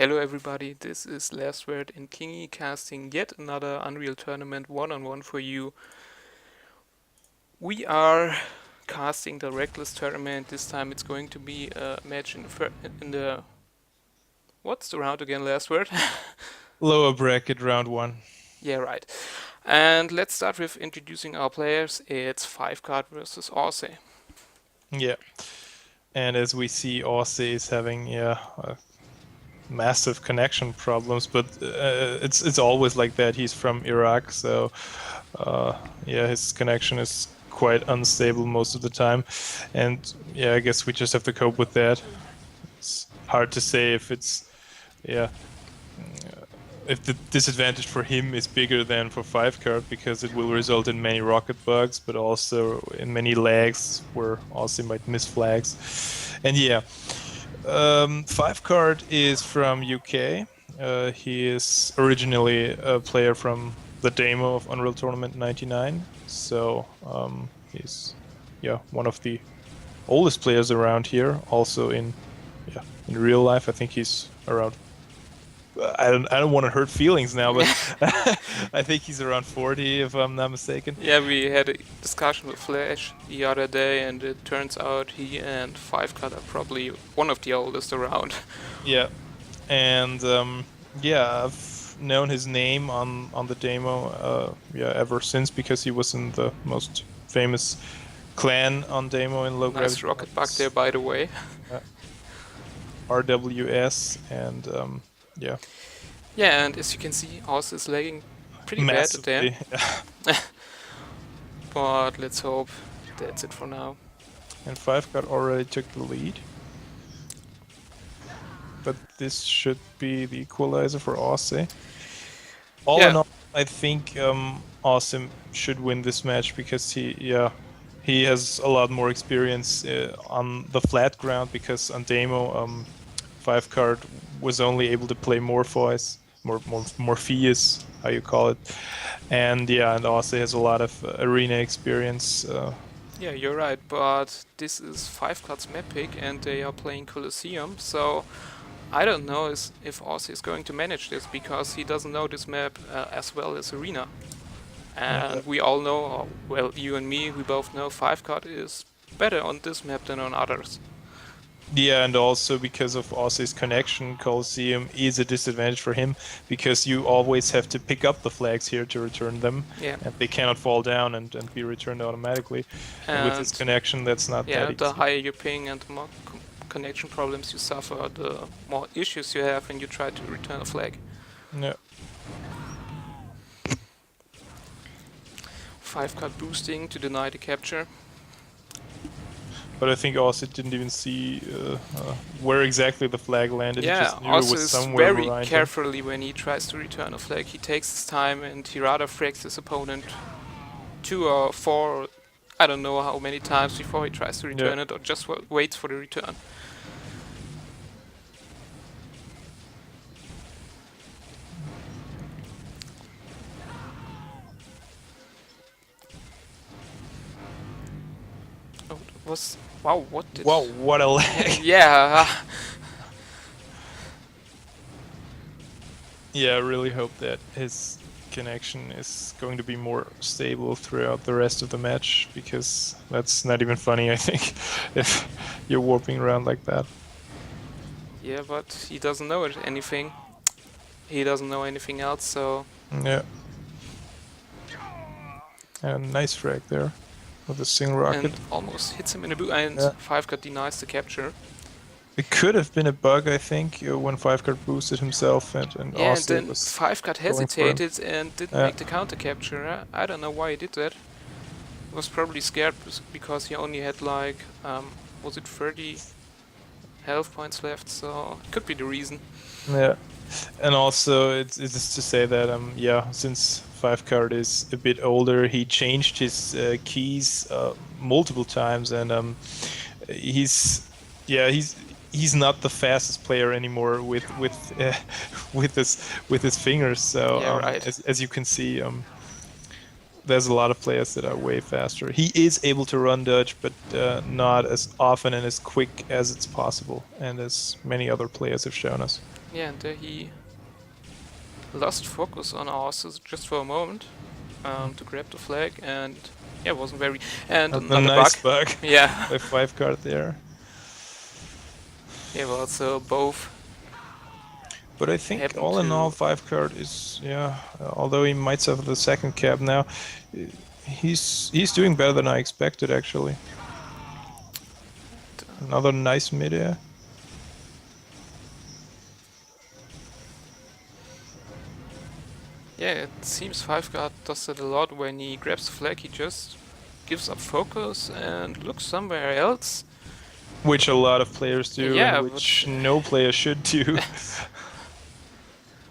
Hello everybody, this is Last Word and Kingy casting yet another Unreal Tournament one-on-one for you. We are casting the Reckless Tournament. This time it's going to be a match in the what's the round again, Last Word? Lower bracket round one. Yeah, right. And let's start with introducing our players. It's 5 card versus AWSSE. Yeah. And as we see, AWSSE is having massive connection problems, but it's always like that. He's from Iraq, so his connection is quite unstable most of the time. And yeah, I guess we just have to cope with that. It's hard to say if the disadvantage for him is bigger than for 5 card, because it will result in many rocket bugs, but also in many lags where Aussie might miss flags. And yeah, 5 card is from UK. He is originally a player from the demo of Unreal Tournament 99, so he's one of the oldest players around here. Also in real life, I think he's around. I don't want to hurt feelings now, but I think he's around 40, if I'm not mistaken. Yeah, we had a discussion with Flash the other day, and it turns out he and 5 card are probably one of the oldest around. Yeah, and I've known his name on the demo ever since, because he was in the most famous clan on demo in low Nice gravity. rocket bug there, by the way. AWSSE, and yeah. Yeah, and as you can see, AWSSE is lagging pretty bad Massively. there. But let's hope that's it for now. And 5 card already took the lead. But this should be the equalizer for AWSSE. All in all, I think AWSSE should win this match, because he has a lot more experience on the flat ground, because on demo 5 card was only able to play Morpheus, Morpheus, how you call it, and AWSSE has a lot of arena experience. Yeah, you're right, but this is 5 card's map pick and they are playing Colosseum, so I don't know if AWSSE is going to manage this, because he doesn't know this map as well as Arena. And we all know, well, you and me, we both know 5 card is better on this map than on others. Yeah, and also because of AWSSE's connection, Colosseum is a disadvantage for him, because you always have to pick up the flags here to return them, and they cannot fall down and be returned automatically. And with his connection, that's not that easy. The higher you ping and the more connection problems you suffer, the more issues you have when you try to return a flag. Yeah. 5 card boosting to deny the capture. But I think AWSSE didn't even see where exactly the flag landed. Yeah, he just knew it was somewhere very behind carefully when he tries to return a flag. He takes his time and he rather frags his opponent 2 or 4, I don't know how many times before he tries to return it, or just waits for the return. Oh, it was... Wow, what did... Wow, what a lag! Yeah. Yeah, I really hope that his connection is going to be more stable throughout the rest of the match, because that's not even funny, I think, if you're warping around like that. Yeah, but he doesn't know anything. He doesn't know anything else, so... Yeah. And nice frag there with a sing rocket. And almost hits him in the boot, and 5-card denies the capture. It could have been a bug, I think, when 5-card boosted himself, and yeah, also and then 5-card hesitated and didn't make the counter capture. I don't know why he did that. He was probably scared because he only had like, was it 30 health points left, so it could be the reason. Yeah, and also it's just to say that since 5-card is a bit older, he changed his keys multiple times, and he's not the fastest player anymore with his fingers. So as you can see, there's a lot of players that are way faster. He is able to run dodge, but not as often and as quick as it's possible, and as many other players have shown us. Yeah, and there he lost focus on AWSSE just for a moment to grab the flag, and yeah, wasn't very. And That's a another nice bug. bug Yeah, by 5 card there. yeah, well, so both But I think happened all in all, to. 5 card is, yeah. Although he might suffer the second cap now, uh, he's doing better than I expected actually. Another nice mid-air. Yeah, it seems 5 guard does that a lot. When he grabs the flag, he just gives up focus and looks somewhere else. Which a lot of players do, and Yeah, which but no player should do.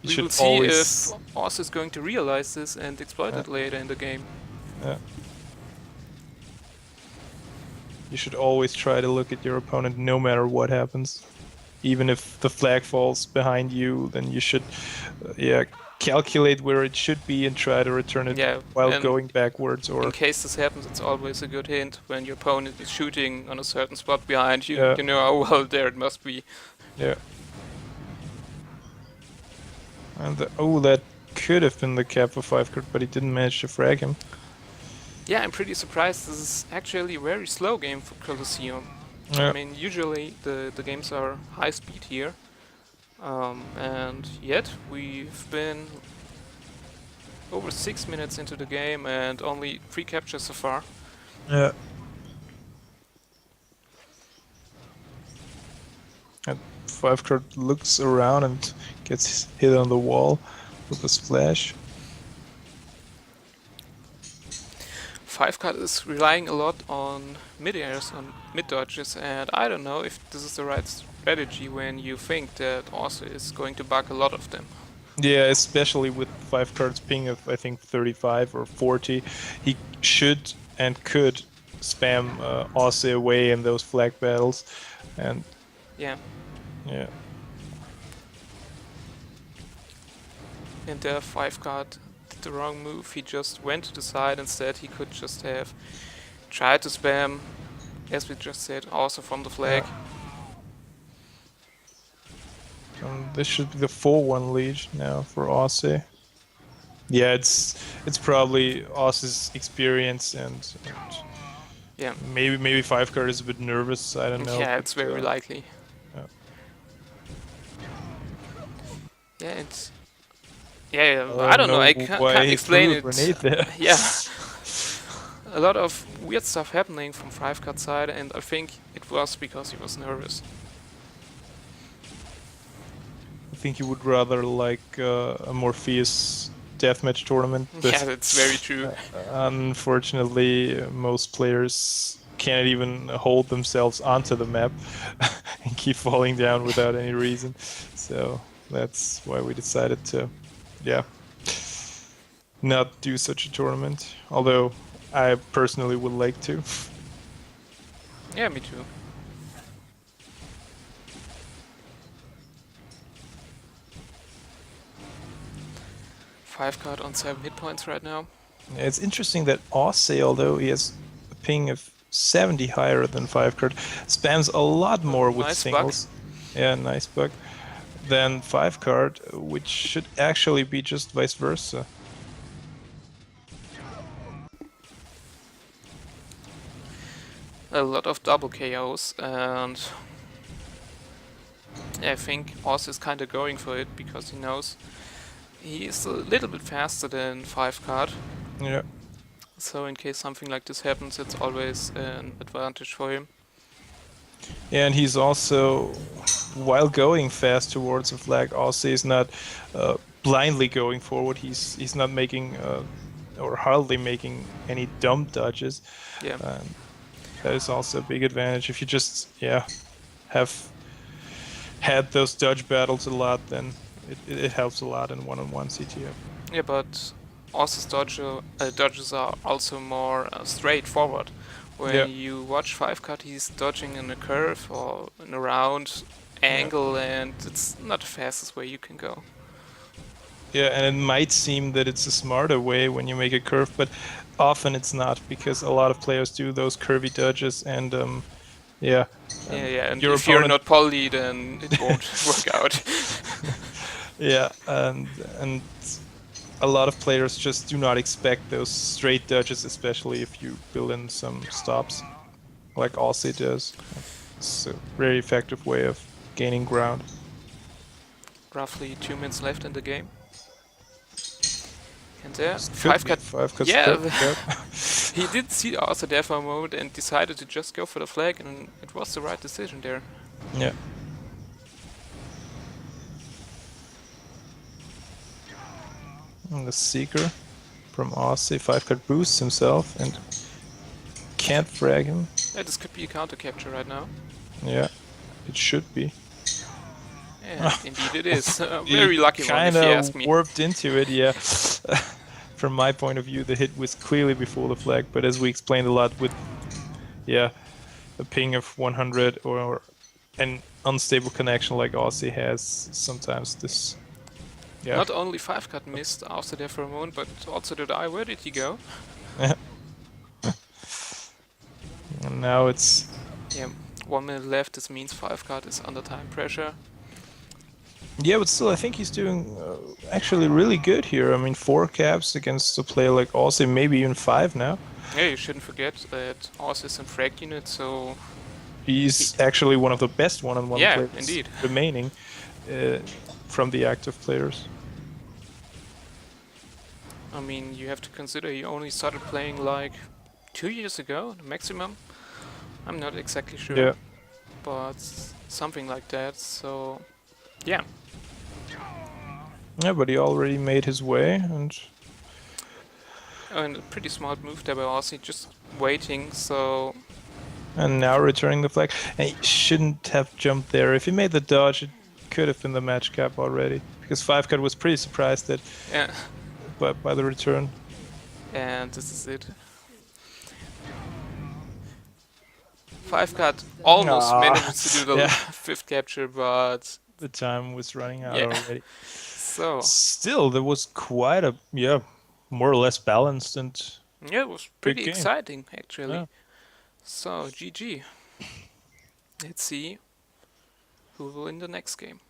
You we will should see if always. Oz is going to realize this and exploit Uh, it later in the game. uh, you should always try to look at your opponent no matter what happens. Even if the flag falls behind you, then you should, yeah, calculate where it should be and try to return it Yeah, while and going backwards. in Or case this happens, it's always a good hint when your opponent is shooting on a certain spot behind you. yeah, You know, oh well, there it must be. yeah. And oh, that could have been the cap for 5 card, but he didn't manage to frag him. Yeah, I'm pretty surprised. This is actually a very slow game for Colosseum. Yeah. I mean, usually the games are high speed here. And yet, we've been over 6 minutes into the game and only 3 captures so far. Yeah. And 5 card looks around and gets hit on the wall with a splash. 5 card is relying a lot on mid-airs, on mid-dodges, and I don't know if this is the right strategy when you think that also is going to bug a lot of them. Yeah, especially with 5 cards ping of I think 35 or 40, he should and could spam AWSSE away in those flag battles, and Yeah, yeah, and there 5 card did the wrong move. He just went to the side instead. He could just have tried to spam, as we just said, also from the flag. this should be the 4-1 lead now for AWSSE. Yeah, it's probably AWSSE's experience and Yeah, maybe 5 card is a bit nervous. I don't know. yeah, but, it's very likely. yeah. Yeah, it's yeah. I don't know. I can't explain it. Grenade there. Yeah. A lot of weird stuff happening from 5 card side, and I think it was because he was nervous. I think you would rather like a more fierce deathmatch tournament. But Yeah, that's very true. unfortunately, most players can't even hold themselves onto the map and keep falling down without any reason. So that's why we decided to, yeah, not do such a tournament. Although I personally would like to. Yeah, me too. Five card on 7 hit points right now. It's interesting that AWSSE, although he has a ping of 70 higher than 5 card, spams a lot more with Nice singles. Yeah, nice bug. Than 5 card, which should actually be just vice versa. A lot of double KOs, and I think Oz is kind of going for it because he knows he is a little bit faster than 5 card. Yeah. So in case something like this happens, it's always an advantage for him. And he's also, while going fast towards the flag, also is not blindly going forward. He's not making or hardly making any dumb dodges. Yeah. That is also a big advantage. If you just have had those dodge battles a lot, then it helps a lot in one-on-one CTF. Yeah, but Oz's dodges are also more straightforward. When you watch 5 card, he's dodging in a curve or in a round angle, and it's not the fastest way you can go. Yeah, and it might seem that it's a smarter way when you make a curve, but often it's not, because a lot of players do those curvy dodges, and and your if you're not poly, then it won't work out. Yeah, and a lot of players just do not expect those straight dodges, especially if you build in some stops, like AWSSE does. It's a very effective way of gaining ground. Roughly 2 minutes left in the game. And there, This could five be cut. 5 cuts Yeah, perfect. Yep. he did see Arthur there for a moment and decided to just go for the flag, and it was the right decision there. Yeah. And the Seeker from AWSSE 5 cut boosts himself and can't frag him. Yeah, this could be a counter capture right now. Yeah, it should be. And indeed it is. A He very lucky one, if kind you of ask me. warped into it, yeah. From my point of view, the hit was clearly before the flag, but as we explained a lot with, yeah, a ping of 100 or an unstable connection like AWSSE has, sometimes this, yeah. Not only 5 cut missed after there for a moment, but also did I. Where did he go? And now it's, Yeah, 1 minute left. This means 5 cut is under time pressure. yeah, but still, I think he's doing actually really good here. I mean, 4 caps against a player like AWSSE, maybe even 5 now. Yeah, you shouldn't forget that Oz is in frag unit, so He's actually one of the best one-on-one yeah, players indeed. remaining from the active players. I mean, you have to consider he only started playing like 2 years ago, the maximum. I'm not exactly sure, Yeah. but something like that. So, yeah. Yeah, but he already made his way, and And a pretty smart move there by Aussie, just waiting. So, now returning the flag. And he shouldn't have jumped there. If he made the dodge, it could have been the match cap already. Because 5 cut was pretty surprised that yeah. by the return. And this is it. 5 cut almost Ah, manages to do the yeah. 5th capture, but The time was running out yeah. already. So, Still, there was quite a, yeah, more or less balanced and yeah, it was good pretty game. exciting actually. Yeah. So, GG. Let's see who will win the next game.